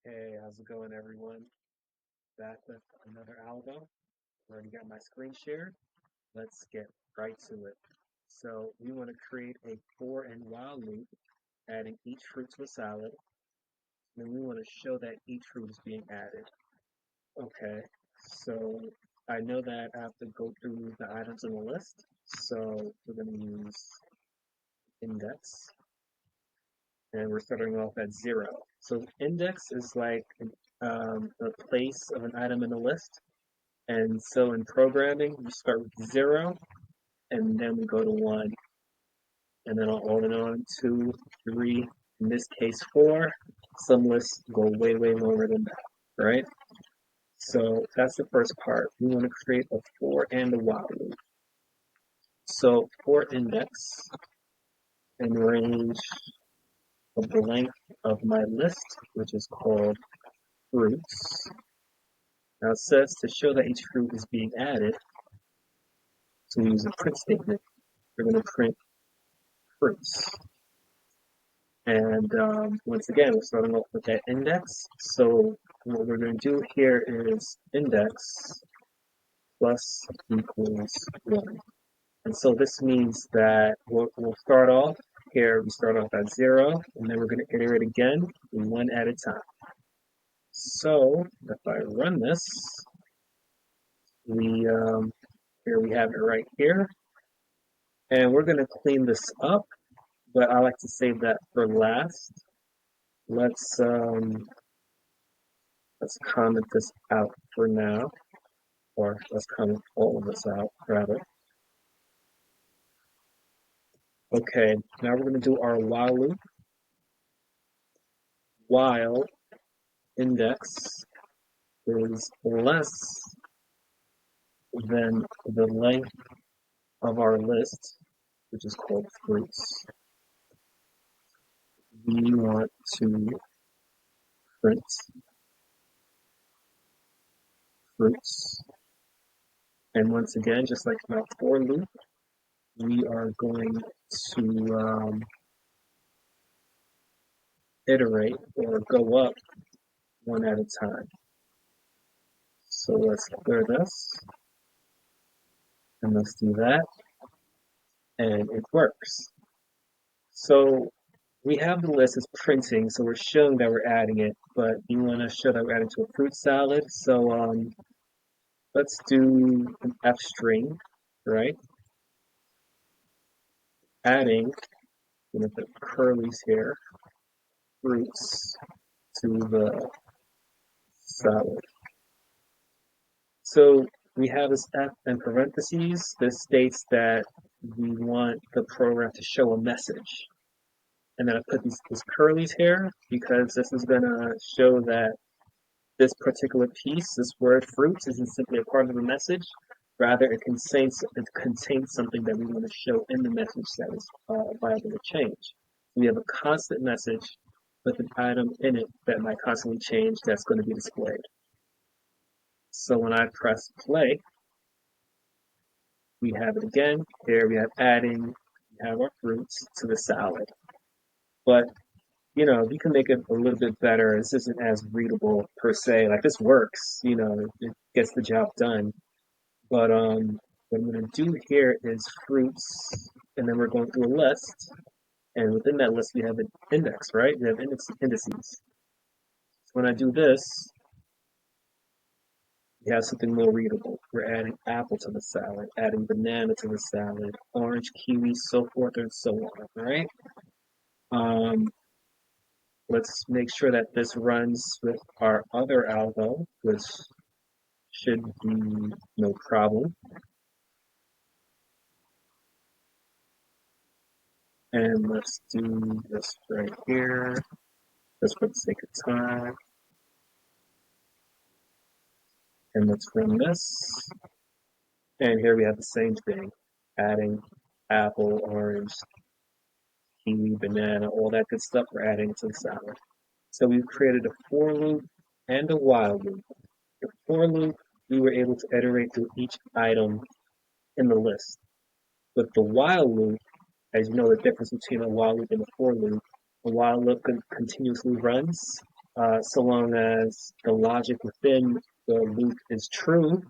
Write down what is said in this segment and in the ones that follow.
Hey, how's it going, everyone? Back with another album. Already got my screen shared. Let's get right to it. So we want to create a for and while loop, adding each fruit to a salad. Then we want to show that each fruit is being added. Okay, so I know that I have to go through the items in the list. So we're going to use index, and we're starting off at 0. So index is like the place of an item in the list. And so in programming, we start with 0, and then we go to 1, and then on and on, 2, 3, in this case 4. Some lists go way, way lower than that, right? So that's the first part. We want to create a for and a while loop. So for index and range of the length of my list, which is called fruits. Now it says to show that each fruit is being added, so we use a print statement. We're going to print fruits. And once again, we're starting off with that index. So what we're going to do here is index plus equals 1. And so this means that we'll start off here, we start off at 0, and then we're going to iterate again, one at a time. So if I run this, here we have it right here. And we're going to clean this up, but I like to save that for last. Let's comment this out for now, or let's comment all of this out, rather. Okay, now we're going to do our while loop. While index is less than the length of our list, which is called fruits, we want to print fruits. And once again, just like my for loop, we are going to iterate or go up one at a time. So let's clear this, and let's do that, and it works. So we have the list as printing, so we're showing that we're adding it, but you want to show that we're adding to a fruit salad. So let's do an F string, right? Adding, you know, the curlies here, fruits to the salad. So we have this F in parentheses. This states that we want the program to show a message. And then I put these curlies here because this is going to show that this particular piece, this word fruits, isn't simply a part of the message. Rather, it contains something that we want to show in the message that is viable to change. We have a constant message with an item in it that might constantly change that's going to be displayed. So when I press play, we have it again. Here we have adding, we have our fruits to the salad. But you know, you can make it a little bit better. This isn't as readable per se. Like this works, you know, it gets the job done. But what I'm gonna do here is fruits, and then we're going through a list, and within that list we have an index, right? We have indices. So when I do this, we have something more readable. We're adding apple to the salad, adding banana to the salad, orange, kiwi, so forth and so on, right? Um, let's make sure that this runs with our other algo, which should be no problem. And let's do this right here, just for the sake of time. And let's run this. And here we have the same thing, adding apple, orange, kiwi, banana, all that good stuff we're adding to the salad. So we've created a for loop and a while loop. The for loop, we were able to iterate through each item in the list. With the while loop, as you know the difference between a while loop and a for loop, a while loop continuously runs so long as the logic within the loop is true,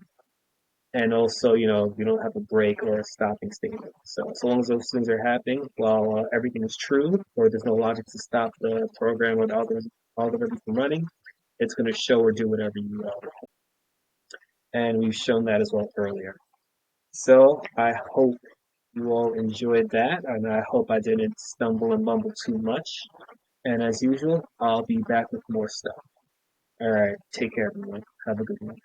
and also, you don't have a break or a stopping statement. So long as those things are happening while everything is true, or there's no logic to stop the program or the algorithm from running, it's going to show or do whatever you want. And we've shown that as well earlier. So I hope you all enjoyed that, and I hope I didn't stumble and mumble too much. And as usual, I'll be back with more stuff. All right, take care, everyone. Have a good one.